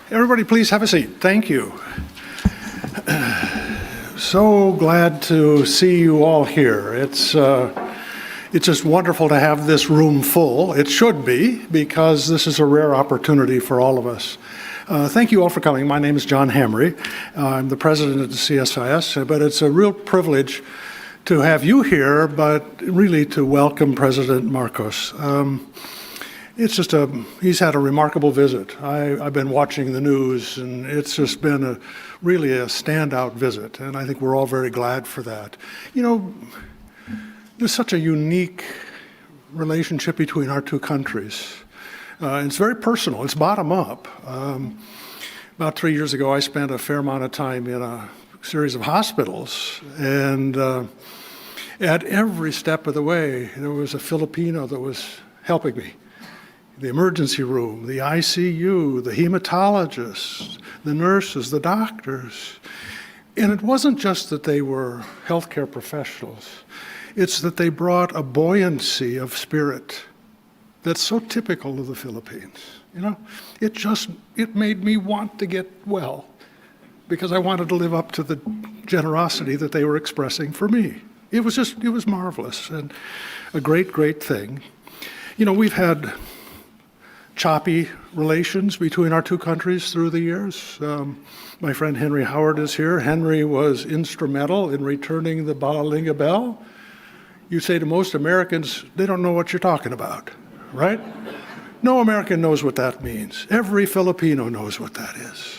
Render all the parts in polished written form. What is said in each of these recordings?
Everybody, please have a seat. Thank you. So glad to see you all here. It's just wonderful to have this room full. It should be, because this is a rare opportunity for all of us. Thank you all for coming. My name is John Hamry. I'm the president of the CSIS, but it's a real privilege to have you here, but really to welcome President Marcos. He's had a remarkable visit. I've been watching the news, and it's just been really a standout visit, and I think we're all very glad for that. You know, there's such a unique relationship between our two countries. It's very personal. It's bottom up. About 3 years ago, I spent a fair amount of time in a series of hospitals, and at every step of the way, there was a Filipino that was helping me. The emergency room, the ICU, the hematologists, the nurses, the doctors. And it wasn't just that they were healthcare professionals. It's that they brought a buoyancy of spirit that's so typical of the Philippines. You know, it made me want to get well because I wanted to live up to the generosity that they were expressing for me. It was marvelous and a great, great thing. You know, we've had choppy relations between our two countries through the years. My friend Henry Howard is here. Henry was instrumental in returning the Balalinga Bell. You say to most Americans, they don't know what you're talking about, right? No American knows what that means. Every Filipino knows what that is.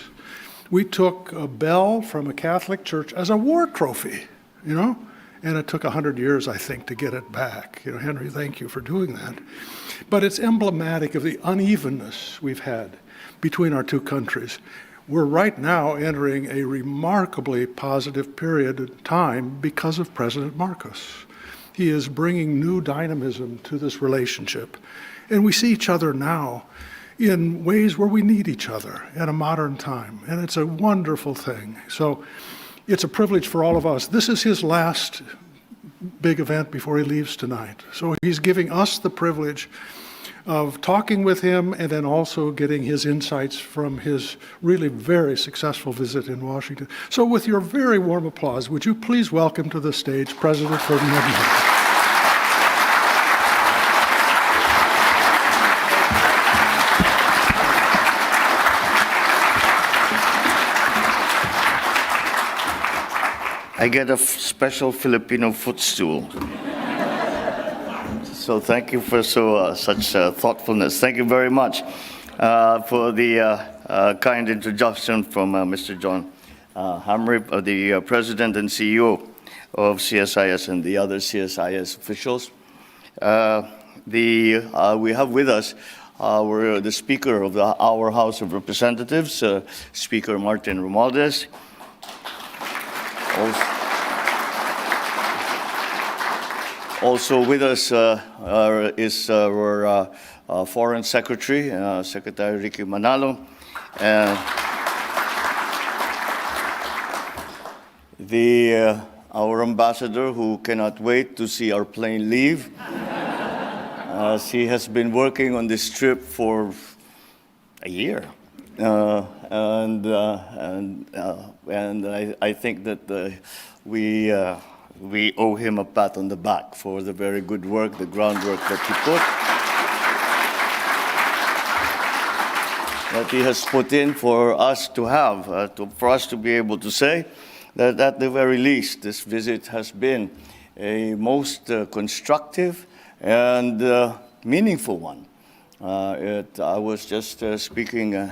We took a bell from a Catholic church as a war trophy, you know? And it took 100 years, I think, to get it back. You know, Henry, thank you for doing that. But it's emblematic of the unevenness we've had between our two countries. We're right now entering a remarkably positive period of time because of President Marcos. He is bringing new dynamism to this relationship. And we see each other now in ways where we need each other at a modern time. And it's a wonderful thing. So it's a privilege for all of us. This is his last big event before he leaves tonight. So he's giving us the privilege of talking with him and then also getting his insights from his really very successful visit in Washington. So with your very warm applause, would you please welcome to the stage President Ferdinand Marcos. I get a special Filipino footstool. So thank you for such thoughtfulness. Thank you very much for the kind introduction from Mr. John Hamry, the President and CEO of CSIS and the other CSIS officials. We have with us the Speaker of our House of Representatives, Speaker Martin Romualdez. Also with us is our Foreign Secretary, Secretary Ricky Manalo, and our ambassador who cannot wait to see our plane leave. She has been working on this trip for a year. And I think that we owe him a pat on the back for the very good work, the groundwork that he has put in for us to have, for us to be able to say that at the very least, this visit has been a most constructive and meaningful one. I was just speaking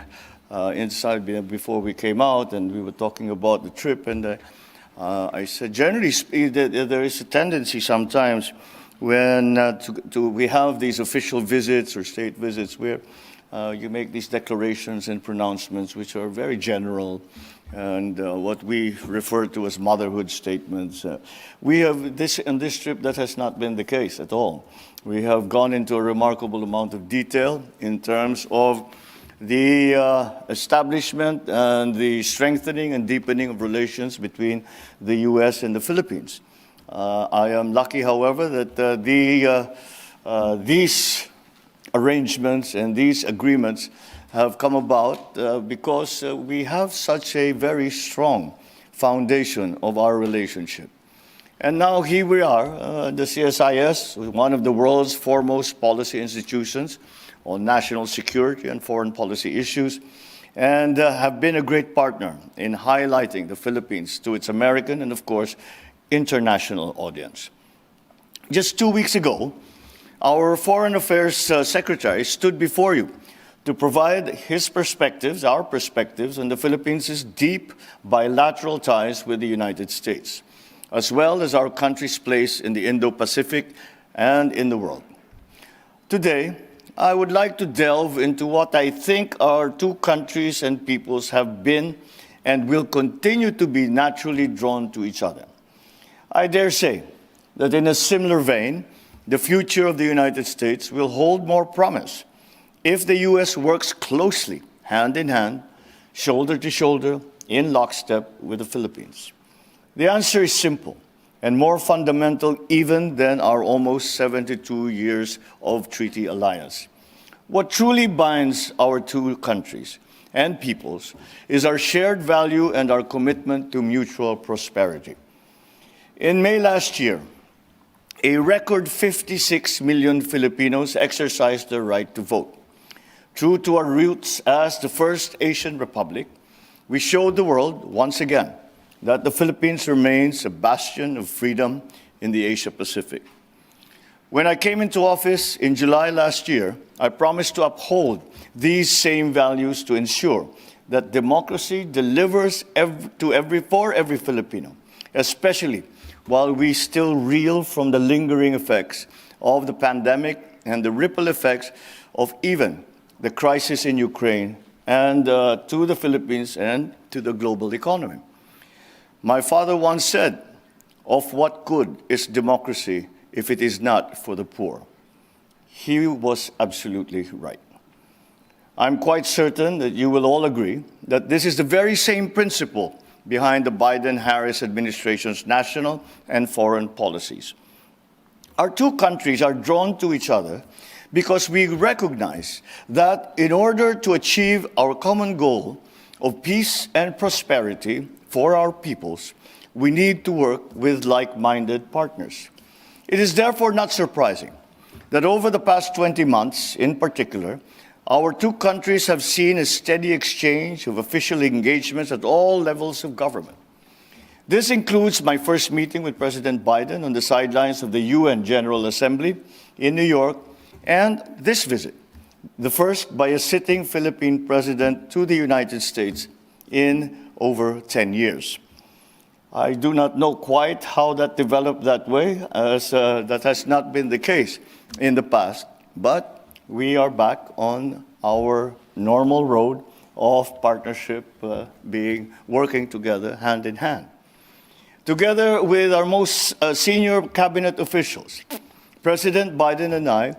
inside before we came out, and we were talking about the trip, and I said, generally speaking, there is a tendency sometimes when we have these official visits or state visits where you make these declarations and pronouncements which are very general and what we refer to as motherhood statements. We have on this trip, that has not been the case at all. We have gone into a remarkable amount of detail in terms of the establishment and the strengthening and deepening of relations between the U.S. and the Philippines. I am lucky, however, that these arrangements and these agreements have come about because we have such a very strong foundation of our relationship. And now here we are, the CSIS, one of the world's foremost policy institutions on national security and foreign policy issues, and have been a great partner in highlighting the Philippines to its American and, of course, international audience. Just 2 weeks ago, our Foreign Affairs Secretary stood before you to provide his perspectives, our perspectives, on the Philippines' deep bilateral ties with the United States, as well as our country's place in the Indo-Pacific and in the world. Today, I would like to delve into what I think our two countries and peoples have been and will continue to be naturally drawn to each other. I dare say that in a similar vein, the future of the United States will hold more promise if the U.S. works closely, hand in hand, shoulder to shoulder, in lockstep with the Philippines. The answer is simple and more fundamental even than our almost 72 years of treaty alliance. What truly binds our two countries and peoples is our shared value and our commitment to mutual prosperity. In May last year, a record 56 million Filipinos exercised their right to vote. True to our roots as the first Asian republic, we showed the world, once again, that the Philippines remains a bastion of freedom in the Asia-Pacific. When I came into office in July last year, I promised to uphold these same values to ensure that democracy delivers for every Filipino, especially while we still reel from the lingering effects of the pandemic and the ripple effects of even the crisis in Ukraine and to the Philippines and to the global economy. My father once said, "Of what good is democracy if it is not for the poor?" He was absolutely right. I'm quite certain that you will all agree that this is the very same principle behind the Biden-Harris administration's national and foreign policies. Our two countries are drawn to each other because we recognize that in order to achieve our common goal of peace and prosperity for our peoples, we need to work with like-minded partners. It is therefore not surprising that over the past 20 months, in particular, our two countries have seen a steady exchange of official engagements at all levels of government. This includes my first meeting with President Biden on the sidelines of the UN General Assembly in New York, and this visit, the first by a sitting Philippine president to the United States in over 10 years. I do not know quite how that developed that way, as that has not been the case in the past, but we are back on our normal road of partnership, working together hand in hand. Together with our most senior cabinet officials, President Biden and I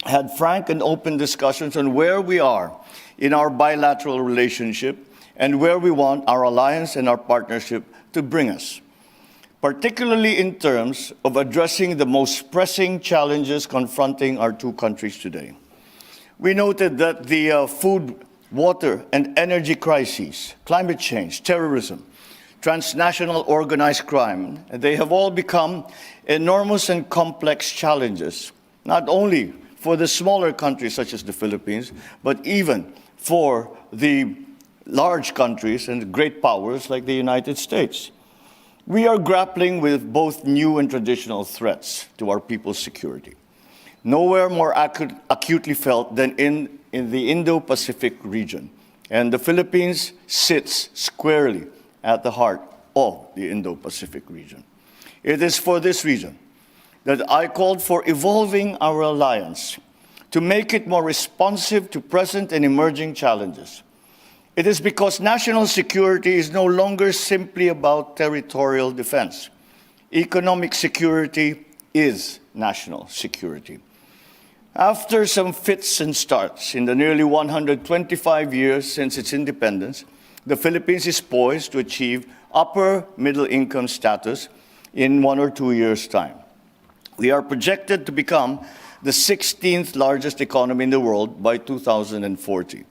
had frank and open discussions on where we are in our bilateral relationship and where we want our alliance and our partnership to bring us, particularly in terms of addressing the most pressing challenges confronting our two countries today. We noted that the food, water, and energy crises, climate change, terrorism, transnational organized crime, they have all become enormous and complex challenges, not only for the smaller countries such as the Philippines, but even for the large countries and great powers like the United States. We are grappling with both new and traditional threats to our people's security, nowhere more acutely felt than in the Indo-Pacific region. And the Philippines sits squarely at the heart of the Indo-Pacific region. It is for this reason that I called for evolving our alliance to make it more responsive to present and emerging challenges. It is because national security is no longer simply about territorial defense. Economic security is national security. After some fits and starts in the nearly 125 years since its independence, the Philippines is poised to achieve upper middle income status in 1 or 2 years' time. We are projected to become the 16th largest economy in the world by 2040.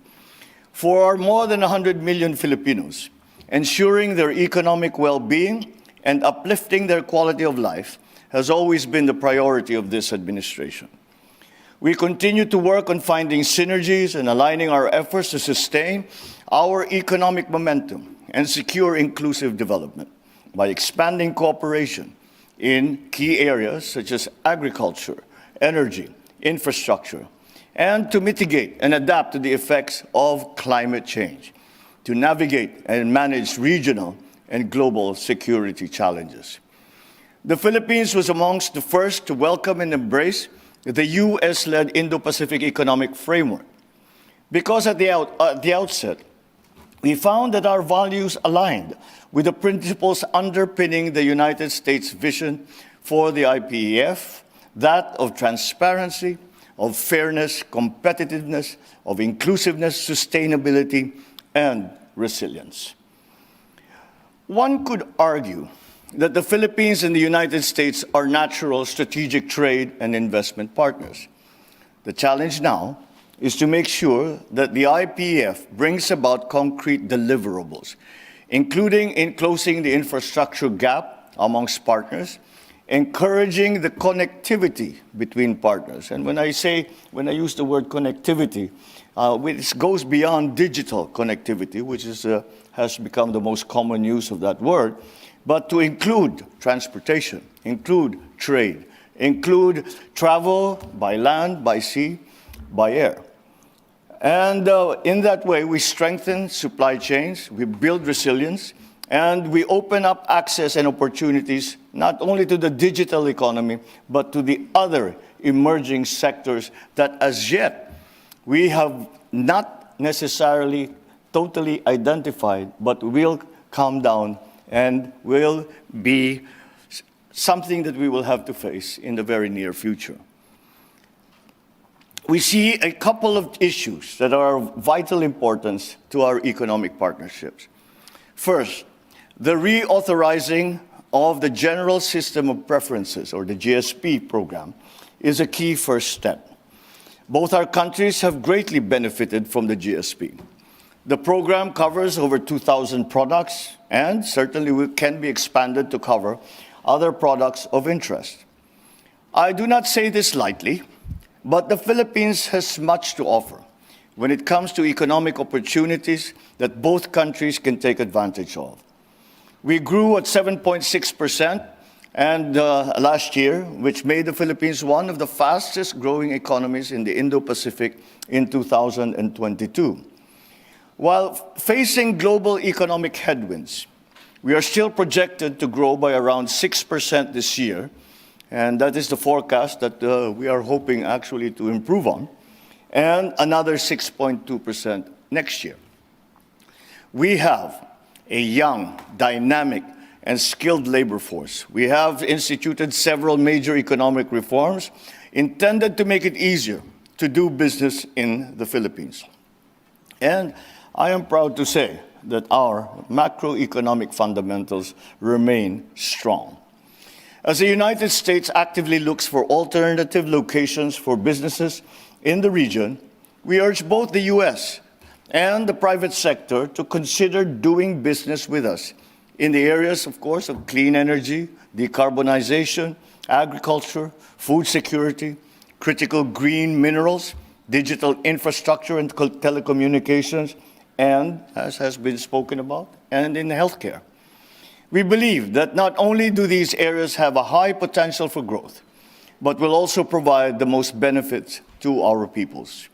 For more than 100 million Filipinos, ensuring their economic well-being and uplifting their quality of life has always been the priority of this administration. We continue to work on finding synergies and aligning our efforts to sustain our economic momentum and secure inclusive development by expanding cooperation in key areas such as agriculture, energy, infrastructure, and to mitigate and adapt to the effects of climate change, to navigate and manage regional and global security challenges. The Philippines was amongst the first to welcome and embrace the US-led Indo-Pacific Economic Framework, because at the outset, we found that our values aligned with the principles underpinning the United States vision for the IPEF, that of transparency, of fairness, competitiveness, of inclusiveness, sustainability, and resilience. One could argue that the Philippines and the United States are natural strategic trade and investment partners. The challenge now is to make sure that the IPEF brings about concrete deliverables, including in closing the infrastructure gap amongst partners, encouraging the connectivity between partners. And when I use the word connectivity, it goes beyond digital connectivity, which has become the most common use of that word, but to include transportation, include trade, include travel by land, by sea, by air. And in that way, we strengthen supply chains, we build resilience, and we open up access and opportunities not only to the digital economy, but to the other emerging sectors that as yet we have not necessarily totally identified, but will come down and will be something that we will have to face in the very near future. We see a couple of issues that are of vital importance to our economic partnerships. First, the reauthorizing of the General System of Preferences, or the GSP program, is a key first step. Both our countries have greatly benefited from the GSP. The program covers over 2,000 products and certainly can be expanded to cover other products of interest. I do not say this lightly, but the Philippines has much to offer when it comes to economic opportunities that both countries can take advantage of. We grew at 7.6% last year, which made the Philippines one of the fastest growing economies in the Indo-Pacific in 2022. While facing global economic headwinds, we are still projected to grow by around 6% this year, and that is the forecast that we are hoping actually to improve on, and another 6.2% next year. We have a young, dynamic, and skilled labor force. We have instituted several major economic reforms intended to make it easier to do business in the Philippines. And I am proud to say that our macroeconomic fundamentals remain strong. As the United States actively looks for alternative locations for businesses in the region, we urge both the U.S. and the private sector to consider doing business with us in the areas, of course, of clean energy, decarbonization, agriculture, food security, critical green minerals, digital infrastructure and telecommunications, and, as has been spoken about, and in healthcare. We believe that not only do these areas have a high potential for growth, but will also provide the most benefits to our peoples.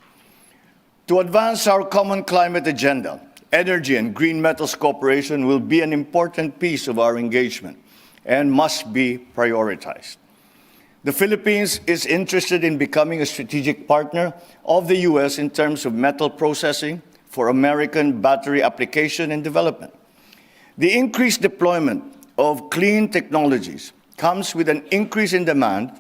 To advance our common climate agenda, energy and green metals cooperation will be an important piece of our engagement and must be prioritized. The Philippines is interested in becoming a strategic partner of the U.S. in terms of metal processing for American battery application and development. The increased deployment of clean technologies comes with an increase in demand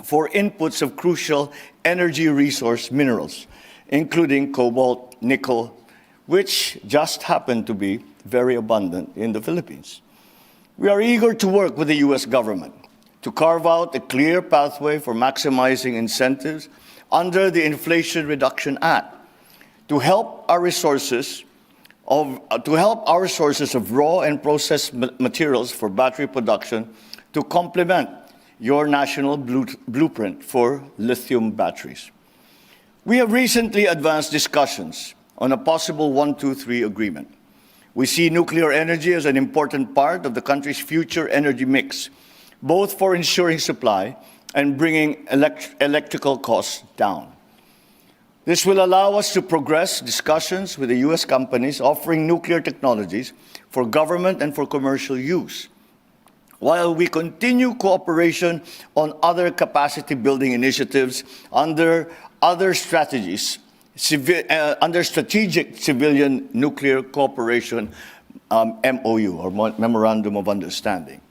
for inputs of crucial energy resource minerals, including cobalt, nickel, which just happen to be very abundant in the Philippines. We are eager to work with the U.S. government to carve out a clear pathway for maximizing incentives under the Inflation Reduction Act, to help our sources of raw and processed materials for battery production to complement your national blueprint for lithium batteries. We have recently advanced discussions on a possible 1-2-3 agreement. We see nuclear energy as an important part of the country's future energy mix, both for ensuring supply and bringing electrical costs down. This will allow us to progress discussions with the U.S. companies offering nuclear technologies for government and for commercial use, while we continue cooperation on other capacity-building initiatives under strategic civilian nuclear cooperation MOU, or Memorandum of Understanding.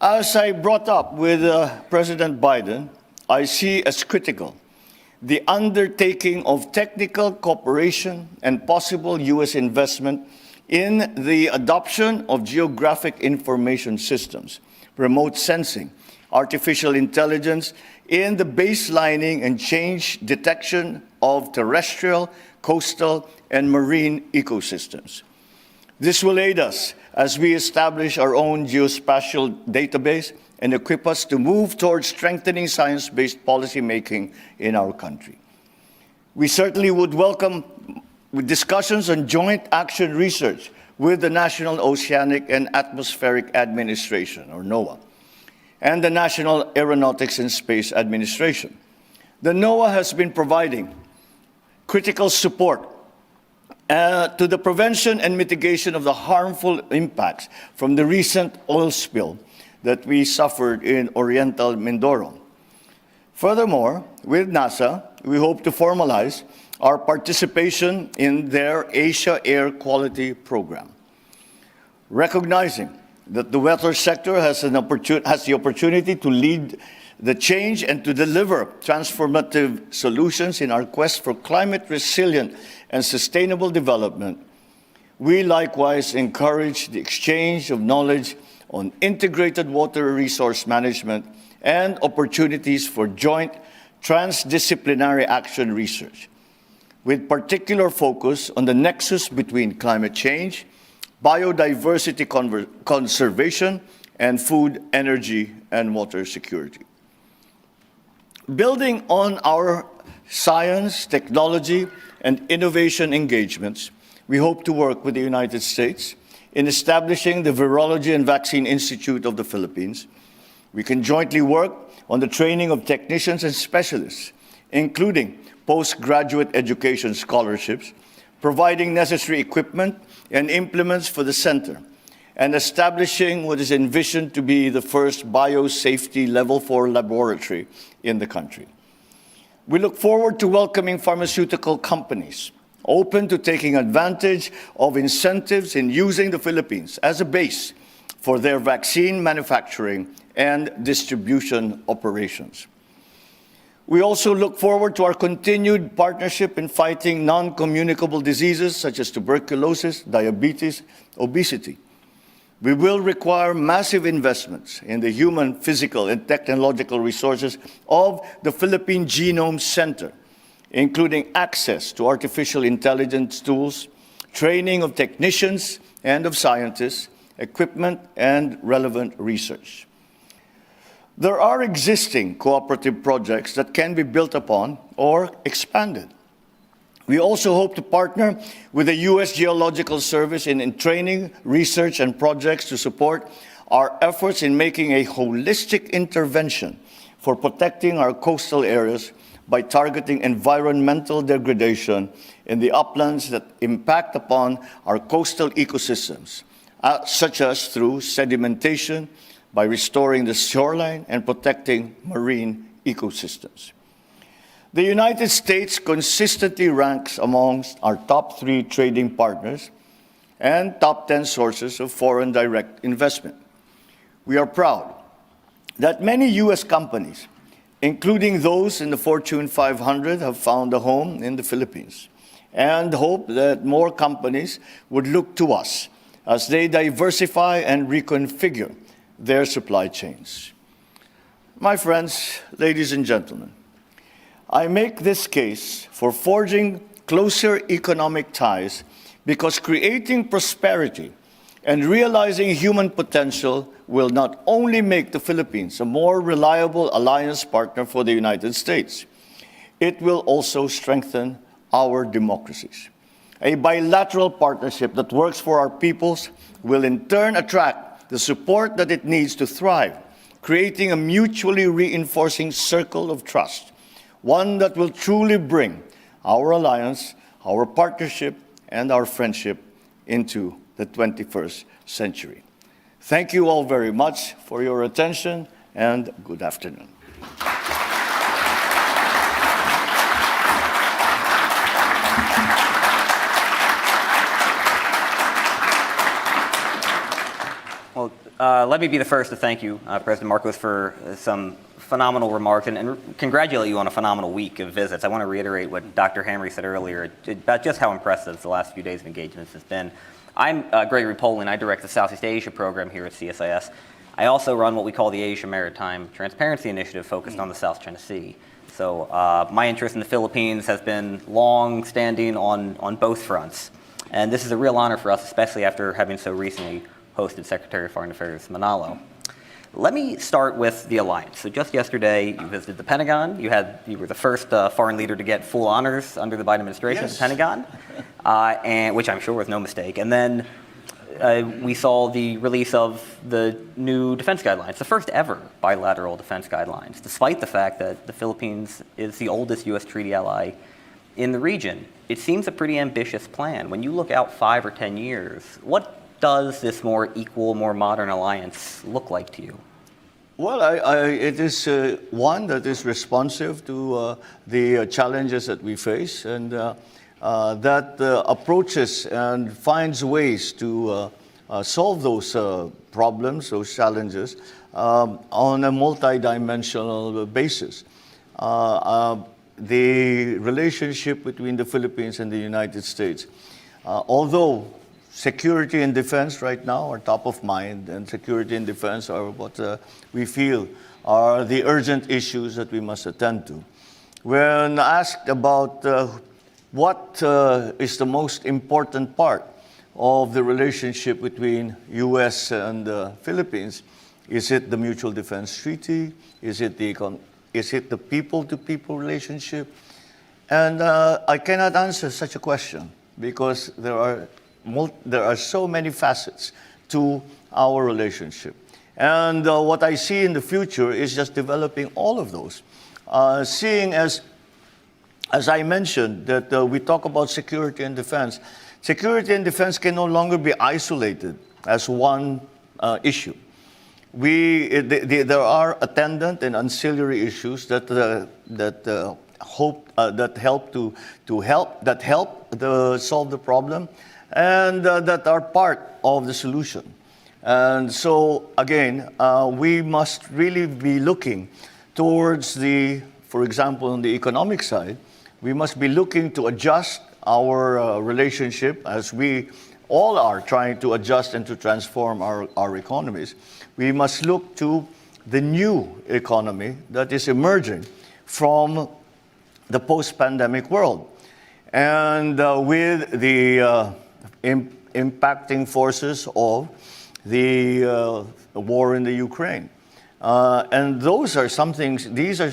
As I brought up with President Biden, I see as critical the undertaking of technical cooperation and possible U.S. investment in the adoption of geographic information systems, remote sensing, artificial intelligence, in the baselining and change detection of terrestrial, coastal, and marine ecosystems. This will aid us as we establish our own geospatial database and equip us to move towards strengthening science-based policymaking in our country. We certainly would welcome discussions on joint action research with the National Oceanic and Atmospheric Administration, or NOAA, and the National Aeronautics and Space Administration. The NOAA has been providing critical support to the prevention and mitigation of the harmful impacts from the recent oil spill that we suffered in Oriental Mindoro. Furthermore, with NASA, we hope to formalize our participation in their Asia Air Quality Program. Recognizing that the water sector has the opportunity to lead the change and to deliver transformative solutions in our quest for climate resilient and sustainable development, we likewise encourage the exchange of knowledge on integrated water resource management and opportunities for joint transdisciplinary action research, with particular focus on the nexus between climate change, biodiversity conservation, and food, energy, and water security. Building on our science, technology, and innovation engagements, we hope to work with the United States in establishing the Virology and Vaccine Institute of the Philippines. We can jointly work on the training of technicians and specialists, including postgraduate education scholarships, providing necessary equipment and implements for the center, and establishing what is envisioned to be the first biosafety Level 4 laboratory in the country. We look forward to welcoming pharmaceutical companies open to taking advantage of incentives in using the Philippines as a base for their vaccine manufacturing and distribution operations. We also look forward to our continued partnership in fighting non-communicable diseases such as tuberculosis, diabetes, obesity. We will require massive investments in the human, physical, and technological resources of the Philippine Genome Center, including access to artificial intelligence tools, training of technicians and of scientists, equipment, and relevant research. There are existing cooperative projects that can be built upon or expanded. We also hope to partner with the U.S. Geological Service in training, research, and projects to support our efforts in making a holistic intervention for protecting our coastal areas by targeting environmental degradation in the uplands that impact upon our coastal ecosystems, such as through sedimentation, by restoring the shoreline and protecting marine ecosystems. The United States consistently ranks amongst our top 3 trading partners and top 10 sources of foreign direct investment. We are proud that many U.S. companies, including those in the Fortune 500, have found a home in the Philippines, and hope that more companies would look to us as they diversify and reconfigure their supply chains. My friends, ladies and gentlemen, I make this case for forging closer economic ties, because creating prosperity and realizing human potential will not only make the Philippines a more reliable alliance partner for the United States, it will also strengthen our democracies. A bilateral partnership that works for our peoples will in turn attract the support that it needs to thrive, creating a mutually reinforcing circle of trust, one that will truly bring our alliance, our partnership, and our friendship into the 21st century. Thank you all very much for your attention, and good afternoon. Well, let me be the first to thank you, President Marcos, for some phenomenal remarks and congratulate you on a phenomenal week of visits. I want to reiterate what Dr. Hamry said earlier about just how impressive the last few days of engagements has been. I'm Gregory Poland. I direct the Southeast Asia Program here at CSIS. I also run what we call the Asia Maritime Transparency Initiative focused on the South China Sea. So my interest in the Philippines has been long-standing on both fronts. And this is a real honor for us, especially after having so recently hosted Secretary of Foreign Affairs Manalo. Let me start with the alliance. So just yesterday, you visited the Pentagon. You were the first foreign leader to get full honors under the Biden administration at the Pentagon, and which I'm sure was no mistake. And then we saw the release of the new defense guidelines, the first ever bilateral defense guidelines, despite the fact that the Philippines is the oldest U.S. treaty ally in the region. It seems a pretty ambitious plan. When you look out 5 or 10 years, what does this more equal, more modern alliance look like to you? Well, it is one that is responsive to the challenges that we face, and that approaches and finds ways to solve those problems, those challenges, on a multidimensional basis. The relationship between the Philippines and the United States, although security and defense right now are top of mind, and security and defense are what we feel are the urgent issues that we must attend to. When asked about what is the most important part of the relationship between U.S. and the Philippines, is it the Mutual Defense Treaty? Is it the people-to-people relationship? And I cannot answer such a question because there are so many facets to our relationship. And what I see in the future is just developing all of those. Seeing as I mentioned, that we talk about security and defense. Security and defense can no longer be isolated as one issue. There are attendant and ancillary issues that help solve the problem, and that are part of the solution. And so, again, we must really be looking towards for example, on the economic side, we must be looking to adjust our relationship, as we all are trying to adjust and to transform our economies. We must look to the new economy that is emerging from the post-pandemic world. And with the impacting forces of the war in the Ukraine. And those are some things, these are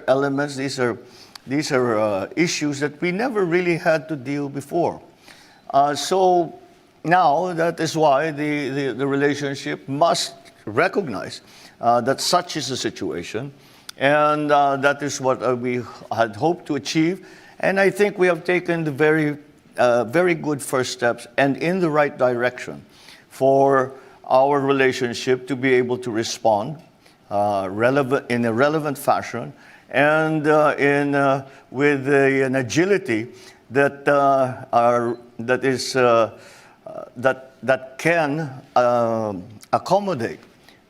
elements, these are issues that we never really had to deal before. So now that is why the relationship must recognize that such is the situation, and that is what we had hoped to achieve. And I think we have taken the very good first steps and in the right direction for our relationship to be able to respond in a relevant fashion, and with an agility that can accommodate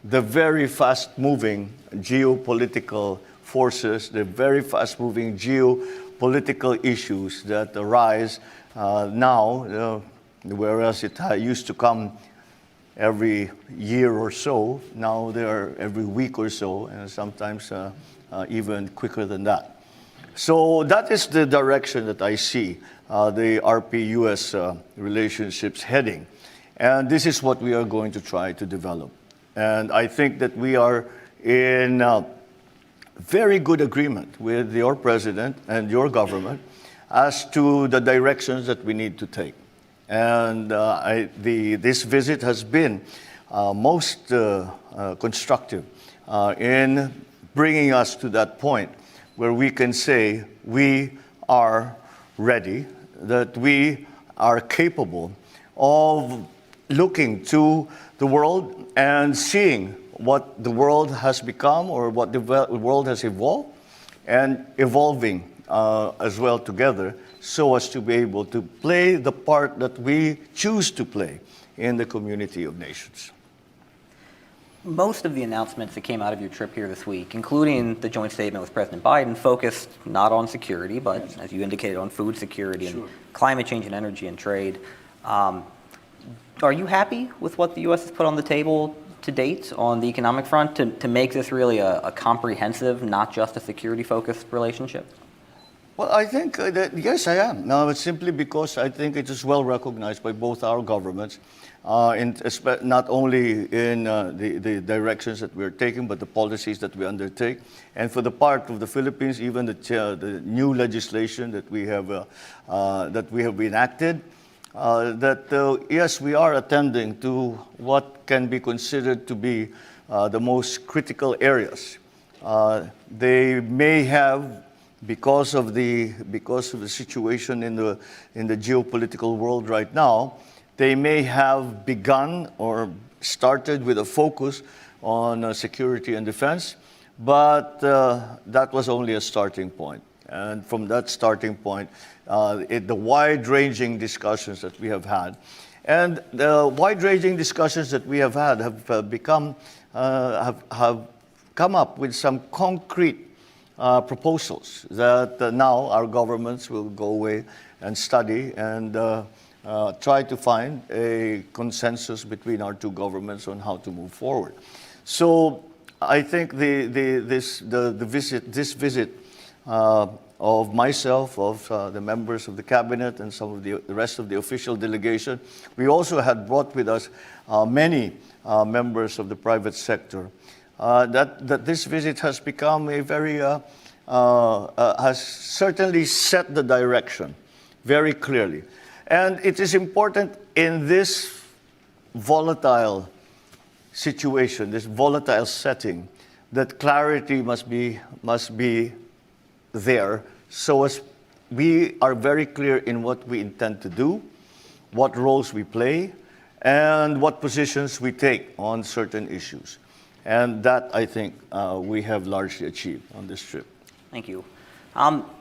the very fast-moving geopolitical forces, the very fast-moving geopolitical issues that arise now, whereas it used to come every year or so. Now they are every week or so, and sometimes even quicker than that. So that is the direction that I see the RP-US relationships heading. And this is what we are going to try to develop. And I think that we are in very good agreement with your president and your government as to the directions that we need to take. And this visit has been most constructive in bringing us to that point where we can say we are ready, that we are capable of looking to the world and seeing what the world has become or what the world has evolved, and evolving as well together so as to be able to play the part that we choose to play in the community of nations. Most of the announcements that came out of your trip here this week, including the joint statement with President Biden, focused not on security, but as you indicated, on food security and climate change and energy and trade. Are you happy with what the U.S. has put on the table to date on the economic front to make this really a comprehensive, not just a security-focused relationship? Well, I think that, yes, I am. No, it's simply because I think it is well recognized by both our governments, not only in the directions that we're taking, but the policies that we undertake. And for the part of the Philippines, even the new legislation that we have enacted, yes, we are attending to what can be considered to be the most critical areas. They may have, because of the situation in the geopolitical world right now, they may have begun or started with a focus on security and defense, but that was only a starting point. And from that starting point, the wide-ranging discussions that we have had, and the wide-ranging discussions that we have had have come up with some concrete proposals that now our governments will go away and study and try to find a consensus between our two governments on how to move forward. So I think this visit of myself, of the members of the cabinet, and some of the rest of the official delegation, we also had brought with us many members of the private sector. That this visit has become a very has certainly set the direction very clearly. And it is important in this volatile situation, this volatile setting, that clarity must be there, so as we are very clear in what we intend to do, what roles we play, and what positions we take on certain issues. And that, I think, we have largely achieved on this trip. Thank you.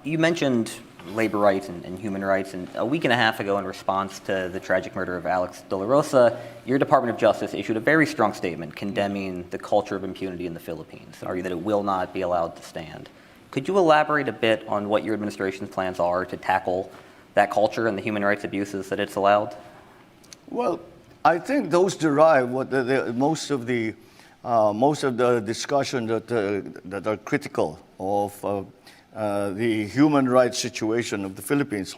You mentioned labor rights and human rights, and a week and a half ago, in response to the tragic murder of Alex de la Rosa, your Department of Justice issued a very strong statement condemning the culture of impunity in the Philippines, arguing that it will not be allowed to stand. Could you elaborate a bit on what your administration's plans are to tackle that culture and the human rights abuses that it's allowed? Well, I think those derive most of the discussion that are critical of the human rights situation of the Philippines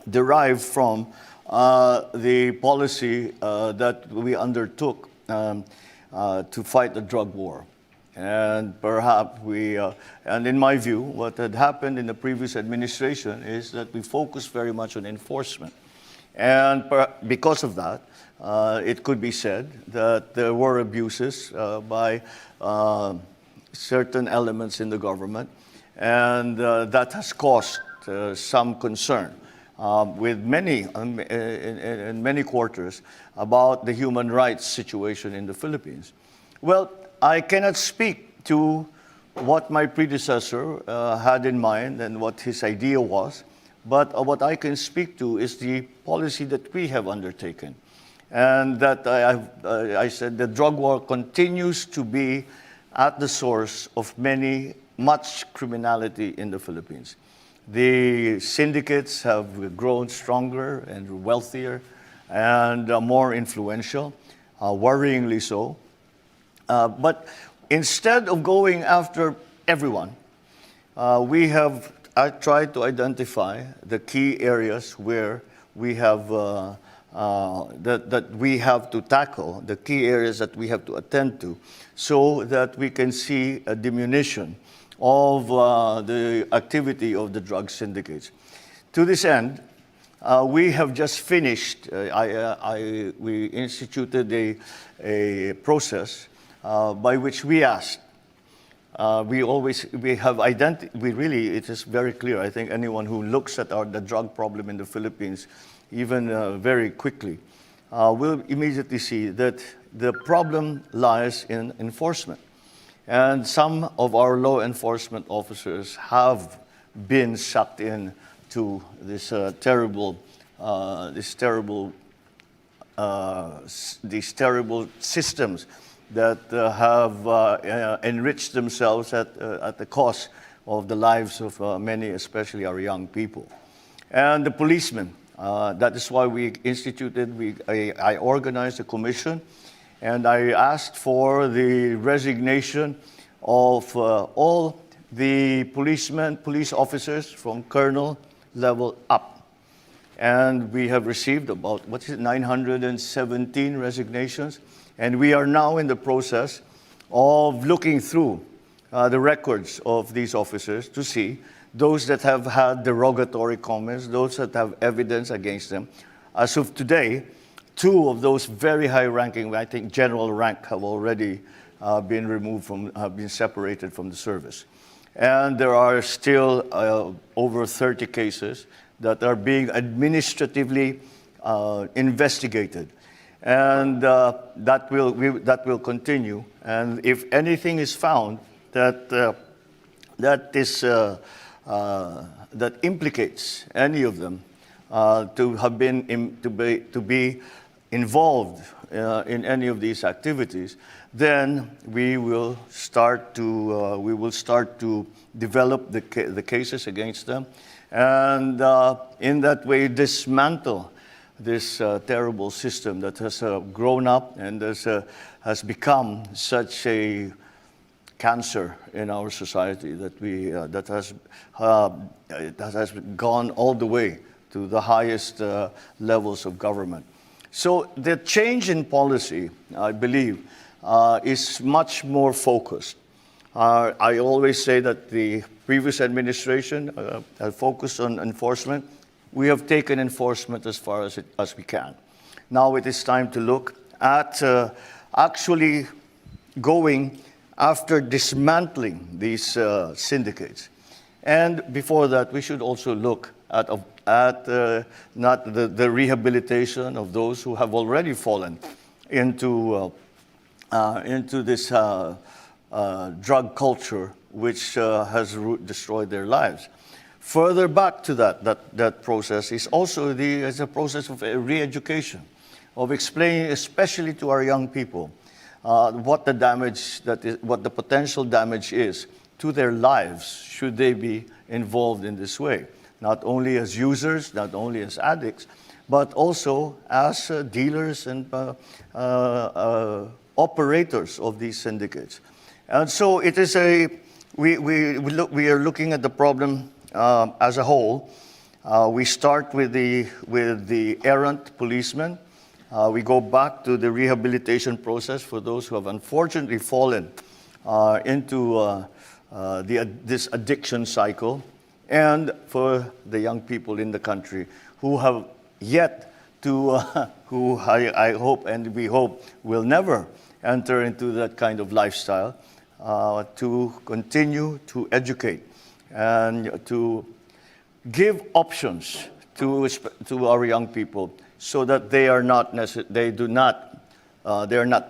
derive from the policy that we undertook to fight the drug war. And perhaps and in my view, what had happened in the previous administration is that we focused very much on enforcement. And because of that, it could be said that there were abuses by certain elements in the government, and that has caused some concern with in many quarters about the human rights situation in the Philippines. Well, I cannot speak to what my predecessor had in mind and what his idea was, but what I can speak to is the policy that we have undertaken. And that I said the drug war continues to be at the source of much criminality in the Philippines. The syndicates have grown stronger and wealthier and more influential, worryingly so. But instead of going after everyone, we have I tried to identify the key areas where we have that we have to tackle, the key areas that we have to attend to, so that we can see a diminution of the activity of the drug syndicates. To this end, we have just finished, we instituted a process by which we asked, it is very clear, I think anyone who looks at the drug problem in the Philippines, even very quickly, will immediately see that the problem lies in enforcement. And some of our law enforcement officers have been sucked in to these terrible systems that have enriched themselves at the cost of the lives of many, especially our young people. And the policemen, that is why we instituted, I organized a commission, and I asked for the resignation of all the police officers from colonel level up. And we have received about, 917 resignations. And we are now in the process of looking through the records of these officers to see those that have had derogatory comments, those that have evidence against them. As of today, 2 of those very high-ranking, I think general rank, have already been separated from the service. And there are still over 30 cases that are being administratively investigated. And that will continue. And if anything is found that implicates any of them to be involved in any of these activities, then we will start to develop the cases against them, and in that way dismantle this terrible system that has grown up and has become such a cancer in our society that has gone all the way to the highest levels of government. So the change in policy, I believe, is much more focused. I always say that the previous administration had focused on enforcement. We have taken enforcement as far as we can. Now it is time to look at actually going after dismantling these syndicates. And before that, we should also look at not the rehabilitation of those who have already fallen into this drug culture, which has destroyed their lives. Further back to that process is also a process of re-education, of explaining, especially to our young people, what the potential damage is to their lives should they be involved in this way, not only as users, not only as addicts, but also as dealers and operators of these syndicates. And so it is we are looking at the problem as a whole. We start with the errant policemen. We go back to the rehabilitation process for those who have unfortunately fallen into this addiction cycle, and for the young people in the country who have yet to, who I hope and we hope will never enter into that kind of lifestyle, to continue to educate and to give options to our young people, so that they are not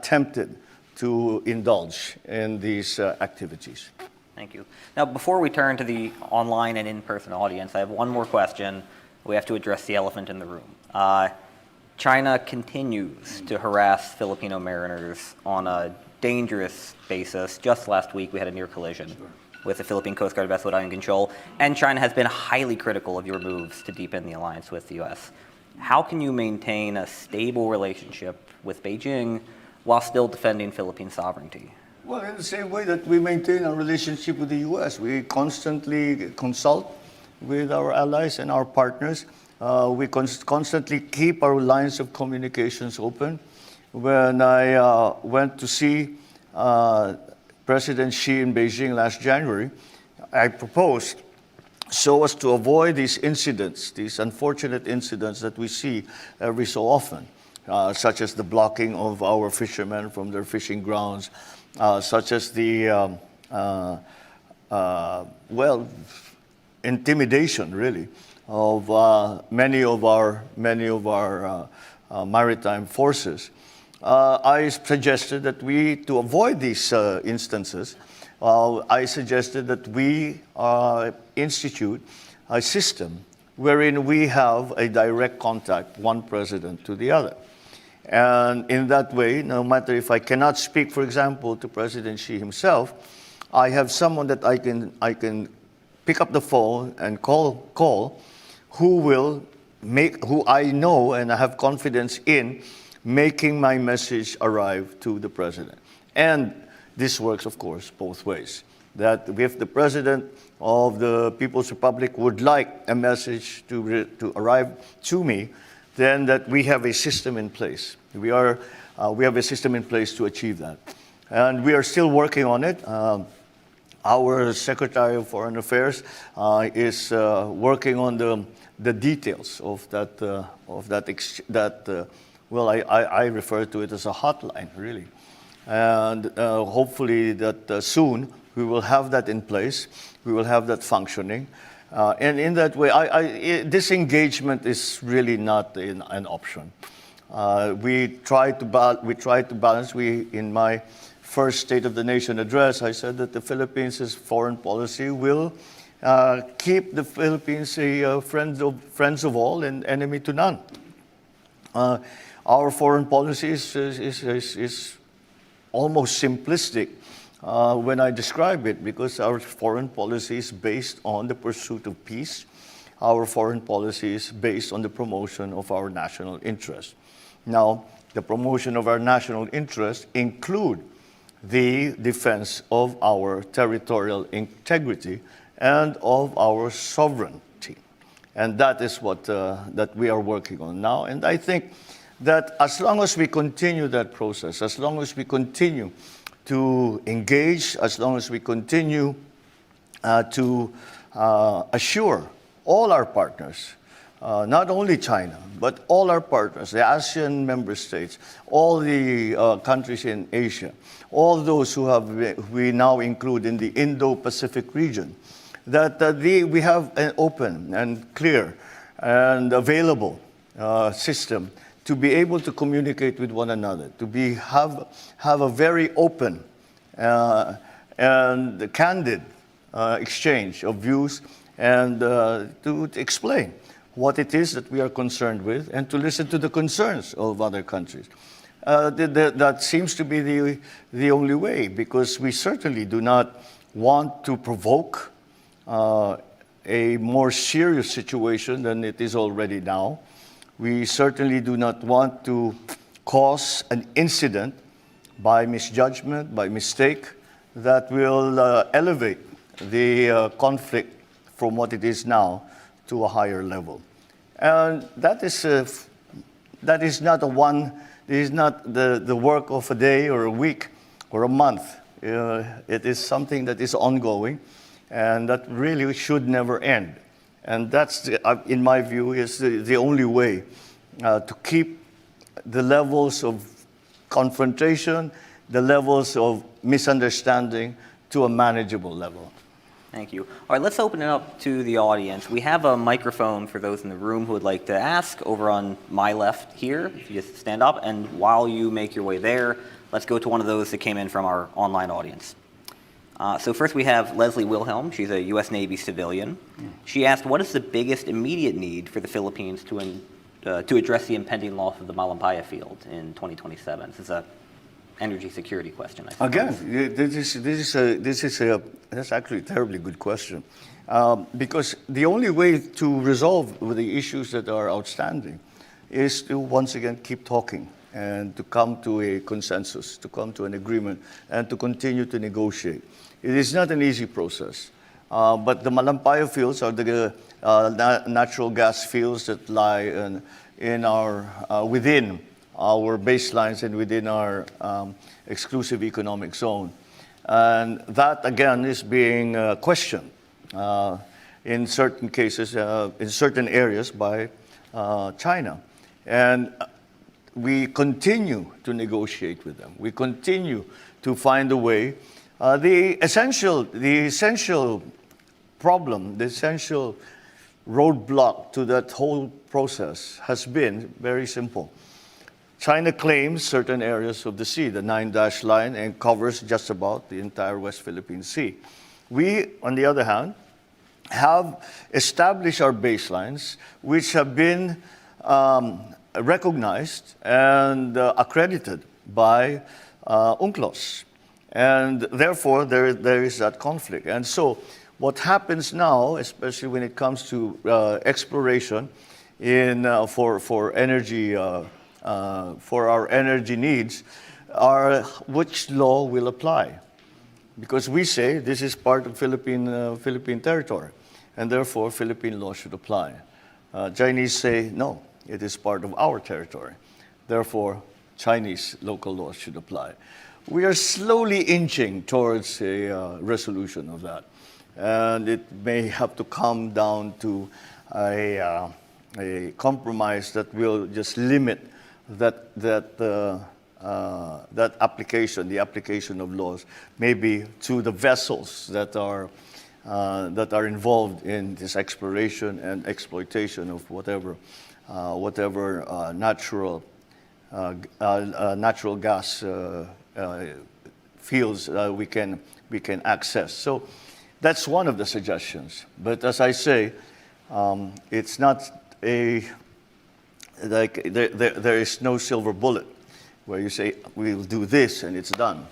tempted to indulge in these activities. Thank you. Now, before we turn to the online and in-person audience, I have one more question. We have to address the elephant in the room. China continues to harass Filipino mariners on a dangerous basis. Just last week, we had a near collision with the Philippine Coast Guard vessel at Iron Control, and China has been highly critical of your moves to deepen the alliance with the U.S. How can you maintain a stable relationship with Beijing while still defending Philippine sovereignty? Well, in the same way that we maintain our relationship with the U.S., we constantly consult with our allies and our partners. We constantly keep our lines of communications open. When I went to see President Xi in Beijing last January, I proposed, so as to avoid these incidents, these unfortunate incidents that we see every so often, such as the blocking of our fishermen from their fishing grounds, such as the, intimidation, really, of many of our maritime forces. I suggested that to avoid these instances, I suggested that we institute a system wherein we have a direct contact, one president to the other. And in that way, no matter if I cannot speak, for example, to President Xi himself, I have someone that I can pick up the phone and call who I know and I have confidence in making my message arrive to the president. And this works, of course, both ways. That if the president of the People's Republic would like a message to arrive to me, then that we have a system in place. We have a system in place to achieve that. And we are still working on it. Our Secretary of Foreign Affairs is working on the details of that. I refer to it as a hotline, really. And hopefully that soon we will have that in place. We will have that functioning. And in that way, this engagement is really not an option. We try to balance. In my first State of the Nation address, I said that the Philippines' foreign policy will keep the Philippines a friends of all and enemy to none. Our foreign policy is almost simplistic when I describe it, because our foreign policy is based on the pursuit of peace. Our foreign policy is based on the promotion of our national interest. Now, the promotion of our national interest include the defense of our territorial integrity and of our sovereignty. And that is what that we are working on now. And I think that as long as we continue that process, as long as we continue to engage, as long as we continue to assure all our partners, not only China, but all our partners, the ASEAN member states, all the countries in Asia, all those we now include in the Indo-Pacific region, that we have an open and clear and available system to be able to communicate with one another, to have a very open and candid exchange of views, and to explain what it is that we are concerned with, and to listen to the concerns of other countries. That seems to be the only way, because we certainly do not want to provoke a more serious situation than it is already now. We certainly do not want to cause an incident by misjudgment, by mistake, that will elevate the conflict from what it is now to a higher level. And that is not the work of a day or a week or a month. It is something that is ongoing, and that really should never end. And that's, in my view, is the only way to keep the levels of confrontation, the levels of misunderstanding to a manageable level. Thank you. All right, let's open it up to the audience. We have a microphone for those in the room who would like to ask over on my left here. If you just stand up, and while you make your way there, let's go to one of those that came in from our online audience. So first we have Leslie Wilhelm. She's a U.S. Navy civilian. She asked, what is the biggest immediate need for the Philippines to address the impending loss of the Malampaya field in 2027? This is an energy security question, I suppose. Again, that's actually a terribly good question. Because the only way to resolve the issues that are outstanding is to once again keep talking and to come to a consensus, to come to an agreement, and to continue to negotiate. It is not an easy process. But the Malampaya fields are the natural gas fields that lie in our, within our baselines and within our exclusive economic zone. And that, again, is being questioned in certain cases, in certain areas by China. And we continue to negotiate with them. We continue to find a way. The essential problem, the essential roadblock to that whole process has been very simple. China claims certain areas of the sea, the 9-dash line, and covers just about the entire West Philippine Sea. We, on the other hand, have established our baselines, which have been recognized and accredited by UNCLOS. And therefore, there is that conflict. And so what happens now, especially when it comes to exploration for energy, for our energy needs, are which law will apply. Because we say this is part of Philippine territory, and therefore Philippine law should apply. Chinese say, no, it is part of our territory. Therefore, Chinese local laws should apply. We are slowly inching towards a resolution of that. And it may have to come down to a compromise that will just limit that application, the application of laws, maybe to the vessels that are involved in this exploration and exploitation of whatever natural gas fields we can access. So that's one of the suggestions. But as I say, it's not there is no silver bullet where you say we'll do this and it's done.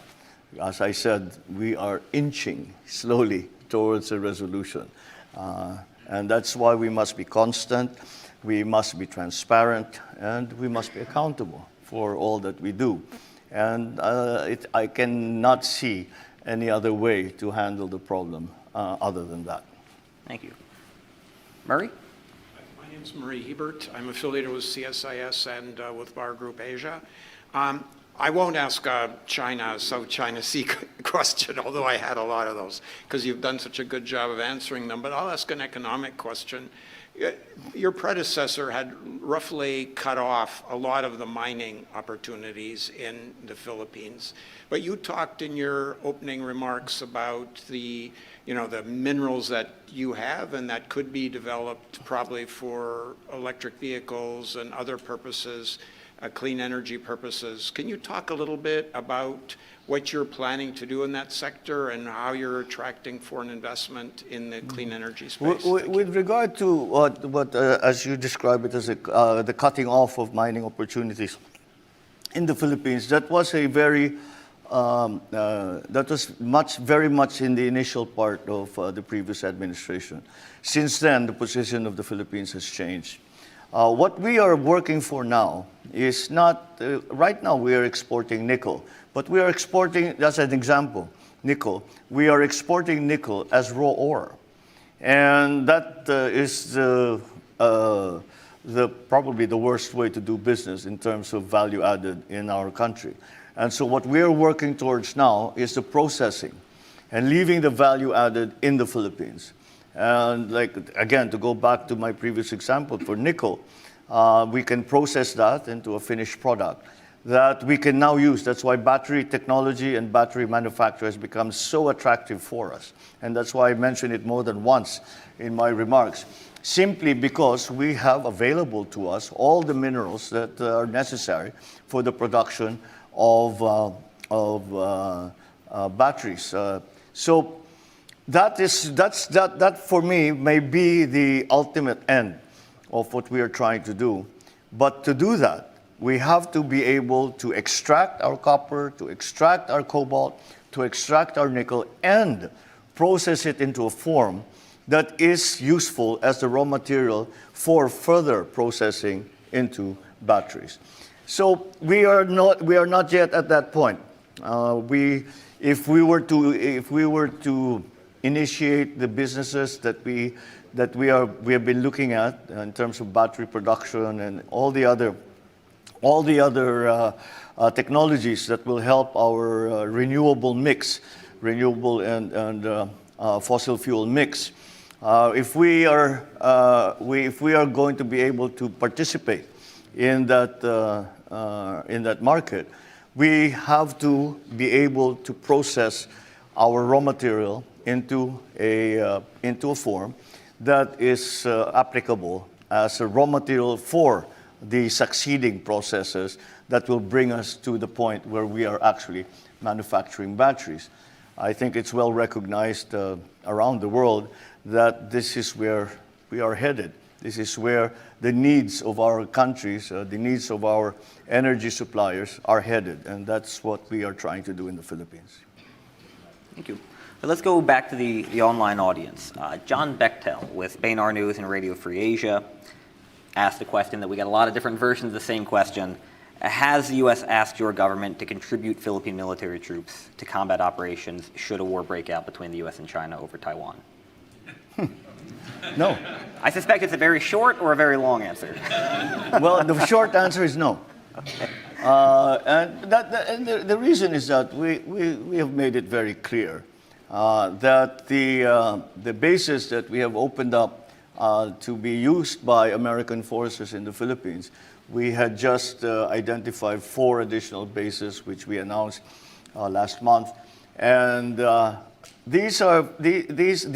As I said, we are inching slowly towards a resolution. And that's why we must be constant, we must be transparent, and we must be accountable for all that we do. And I cannot see any other way to handle the problem other than that. Thank you. Murray? My name is Murray Hebert. I'm affiliated with CSIS and with Bar Group Asia. I won't ask South China Sea question, although I had a lot of those, because you've done such a good job of answering them. But I'll ask an economic question. Your predecessor had roughly cut off a lot of the mining opportunities in the Philippines. But you talked in your opening remarks about the minerals that you have and that could be developed probably for electric vehicles and other purposes, clean energy purposes. Can you talk a little bit about what you're planning to do in that sector and how you're attracting foreign investment in the clean energy space? With regard to what as you describe it as the cutting off of mining opportunities in the Philippines, that was a very very much in the initial part of the previous administration. Since then, the position of the Philippines has changed. What we are working for now is not, right now we are exporting nickel, but we are exporting, as an example, nickel. We are exporting nickel as raw ore. And that is probably the worst way to do business in terms of value added in our country. And so what we are working towards now is the processing and leaving the value added in the Philippines. And again, to go back to my previous example for nickel, we can process that into a finished product that we can now use. That's why battery technology and battery manufacture has become so attractive for us. And that's why I mentioned it more than once in my remarks, simply because we have available to us all the minerals that are necessary for the production of batteries. So that for me may be the ultimate end of what we are trying to do. But to do that, we have to be able to extract our copper, to extract our cobalt, to extract our nickel, and process it into a form that is useful as the raw material for further processing into batteries. So we are not yet at that point. If we were to initiate the businesses that we have been looking at in terms of battery production and all the other technologies that will help our renewable and fossil fuel mix. If we are going to be able to participate in that market, we have to be able to process our raw material into a form that is applicable as a raw material for the succeeding processes that will bring us to the point where we are actually manufacturing batteries. I think it's well recognized around the world that this is where we are headed. This is where the needs of our countries, the needs of our energy suppliers are headed, and that's what we are trying to do in the Philippines. Thank you. So let's go back to the online audience. John Bechtel with Beinar News and Radio Free Asia asked a question that we got a lot of different versions of the same question. Has the U.S. asked your government to contribute Philippine military troops to combat operations should a war break out between the U.S. and China over Taiwan? No. I suspect it's a very short or a very long answer. Well, the short answer is no. Okay. And the reason is that we have made it very clear that the bases that we have opened up to be used by American forces in the Philippines, we had just identified 4 additional bases, which we announced last month. And the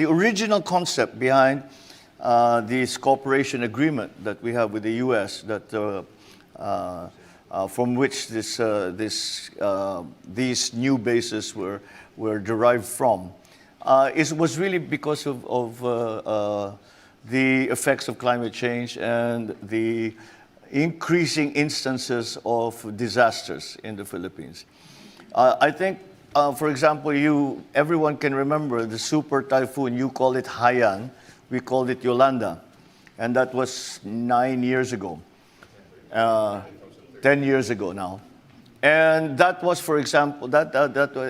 original concept behind this cooperation agreement that we have with the U.S. that from which these new bases were derived from was really because of the effects of climate change and the increasing instances of disasters in the Philippines. I think, for example, everyone can remember the super typhoon. You call it Haiyan, we called it Yolanda, and that was 9 years ago, 10 years ago now. And that was, for example, that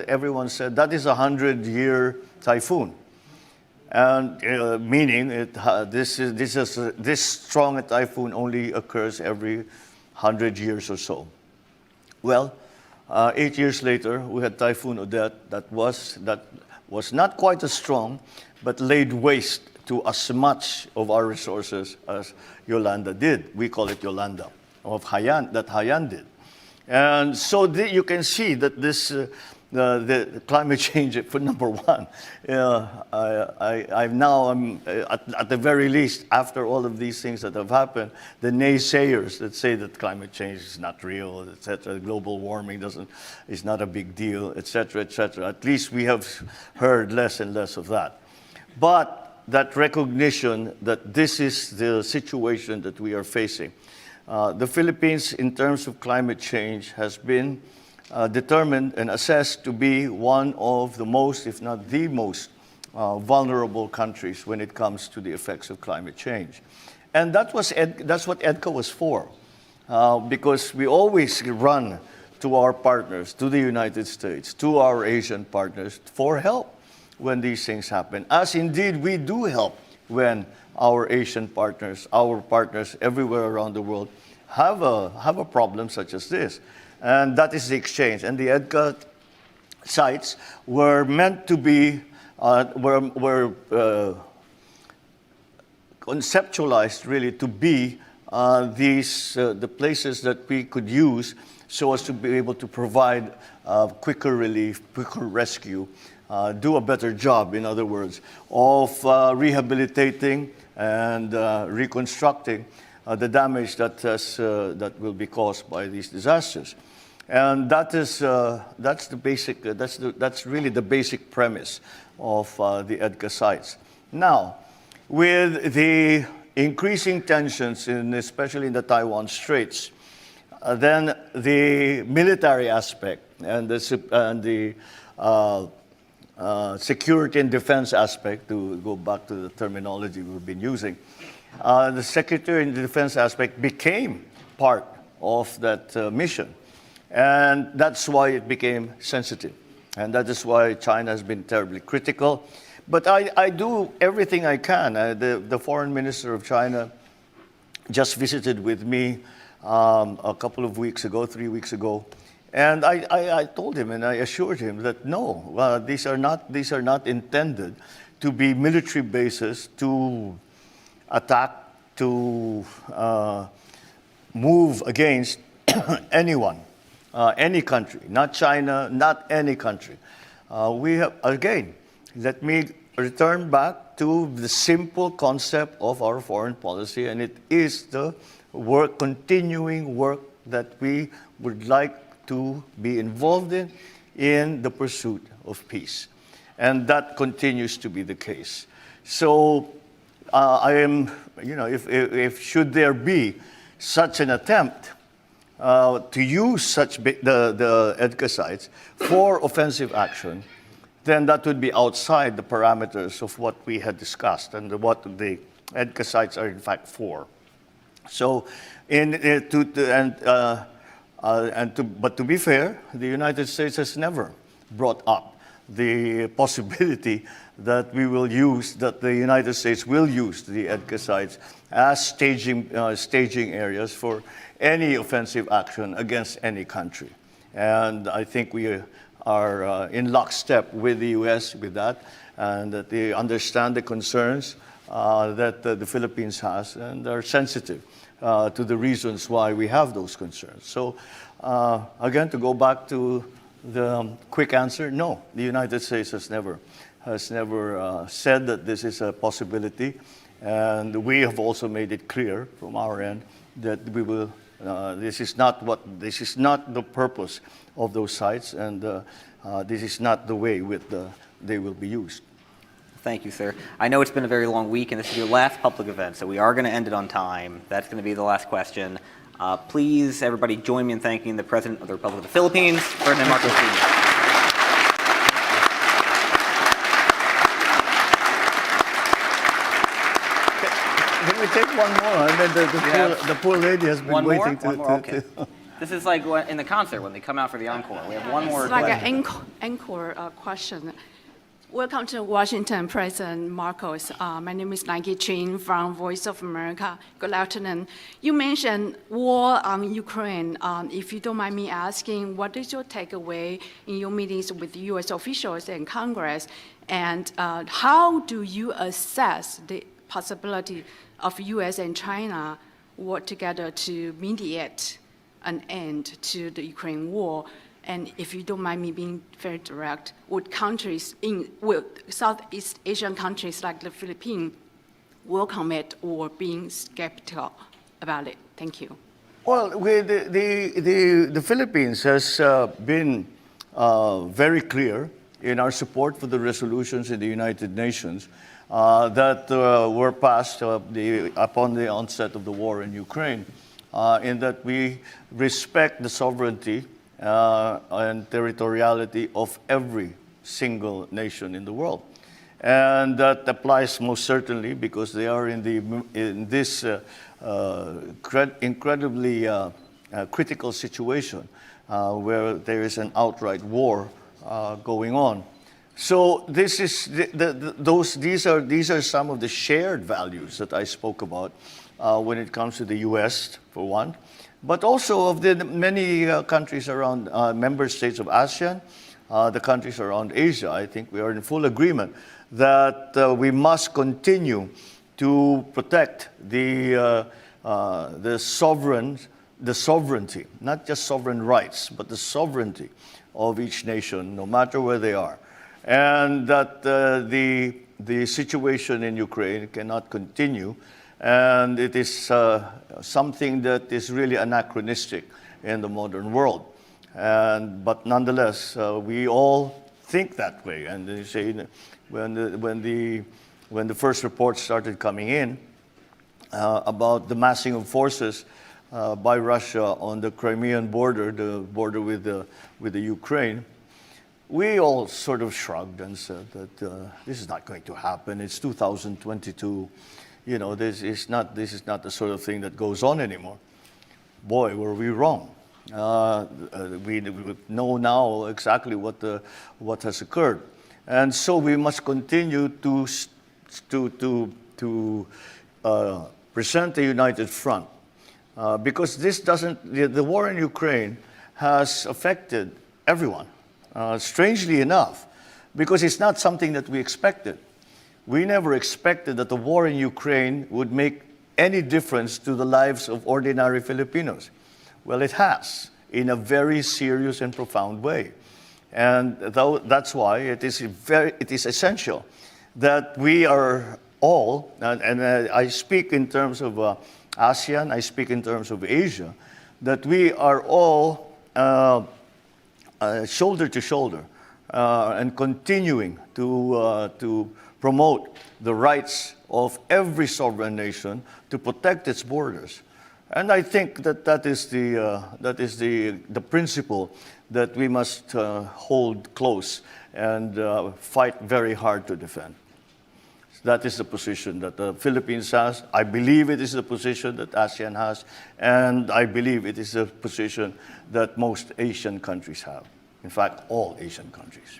everyone said that is a 100-year typhoon, and meaning this strong a typhoon only occurs every 100 years or so. Well, 8 years later, we had Typhoon Odette that was not quite as strong, but laid waste to as much of our resources as Yolanda did. We call it Yolanda, that Haiyan did. And so you can see that the climate change, for number one, I'm at the very least, after all of these things that have happened, the naysayers that say that climate change is not real, etc., global warming is not a big deal, etc., etc. At least we have heard less and less of that. But that recognition that this is the situation that we are facing. The Philippines, in terms of climate change, has been determined and assessed to be one of the most, if not the most, vulnerable countries when it comes to the effects of climate change. And that's what EDCA was for, because we always run to our partners, to the United States, to our Asian partners for help when these things happen, as indeed we do help when our Asian partners, our partners everywhere around the world have a problem such as this. And that is the exchange. And the EDCA sites were meant to be, conceptualized really to be the places that we could use so as to be able to provide quicker relief, quicker rescue, do a better job, in other words, of rehabilitating and reconstructing the damage that will be caused by these disasters. And that's really the basic premise of the EDCA sites. Now, with the increasing tensions, especially in the Taiwan Straits, then the military aspect and the security and defense aspect, to go back to the terminology we've been using, the security and defense aspect became part of that mission. And that's why it became sensitive. And that is why China has been terribly critical. But I do everything I can. The foreign minister of China just visited with me a couple of weeks ago, 3 weeks ago. And I told him and I assured him that no, these are not intended to be military bases to attack, to move against anyone, any country, not China, not any country. We have, again, let me return back to the simple concept of our foreign policy, and it is the continuing work that we would like to be involved in the pursuit of peace. And that continues to be the case. So I am, if should there be such an attempt to use the EDCA sites for offensive action, then that would be outside the parameters of what we had discussed and what the EDCA sites are in fact for. So, but to be fair, the United States has never brought up the possibility that the United States will use the EDCA sites as staging areas for any offensive action against any country. And I think we are in lockstep with the US with that, and that they understand the concerns that the Philippines has and are sensitive to the reasons why we have those concerns. So again, to go back to the quick answer, no, the United States has never said that this is a possibility, and we have also made it clear from our end that we will. This is not the purpose of those sites, and this is not the way they will be used. Thank you, sir. I know it's been a very long week, and this is your last public event, so we are going to end it on time. That's going to be the last question. Please, everybody, join me in thanking the President of the Republic of the Philippines, Ferdinand Marcos Jr. Can we take one more? And then the poor lady has been waiting One more? Okay. This is like in the concert when they come out for the encore. We have one more. It's like an encore question. Welcome to Washington, President Marcos. My name is Nike Chin from Voice of America. Good afternoon. You mentioned war on Ukraine. If you don't mind me asking, what is your takeaway in your meetings with U.S. officials and Congress? And how do you assess the possibility of U.S. and China work together to mediate an end to the Ukraine war? And if you don't mind me being very direct, would Southeast Asian countries like the Philippines welcome it or being skeptical about it? Thank you. Well, the Philippines has been very clear in our support for the resolutions in the United Nations that were passed upon the onset of the war in Ukraine, in that we respect the sovereignty and territoriality of every single nation in the world. And that applies most certainly because they are in this incredibly critical situation where there is an outright war going on. So this is these are some of the shared values that I spoke about when it comes to the U.S. for one, but also of the many countries around member states of ASEAN, the countries around Asia. I think we are in full agreement that we must continue to protect the sovereignty, not just sovereign rights, but the sovereignty of each nation, no matter where they are, and that the situation in Ukraine cannot continue. And it is something that is really anachronistic in the modern world. But nonetheless, we all think that way. And they say when the first reports started coming in about the massing of forces by Russia on the Crimean border, the border with the Ukraine, we all sort of shrugged and said that this is not going to happen. It's 2022. You know, this is not the sort of thing that goes on anymore. Boy, were we wrong. We know now exactly what has occurred. And so we must continue to present a united front. Because the war in Ukraine has affected everyone, strangely enough, because it's not something that we expected. We never expected that the war in Ukraine would make any difference to the lives of ordinary Filipinos. Well, it has, in a very serious and profound way. And that's why it is essential that we are all, and I speak in terms of ASEAN, I speak in terms of Asia, that we are all shoulder to shoulder and continuing to promote the rights of every sovereign nation to protect its borders. And I think that is the principle that we must hold close and fight very hard to defend. That is the position that the Philippines has. I believe it is the position that ASEAN has, and I believe it is a position that most Asian countries have. In fact, all Asian countries.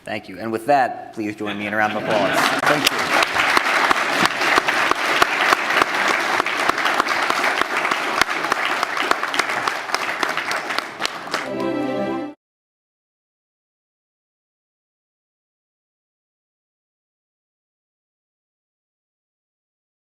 Thank you. And with that, please join me in a round of applause. Thank you.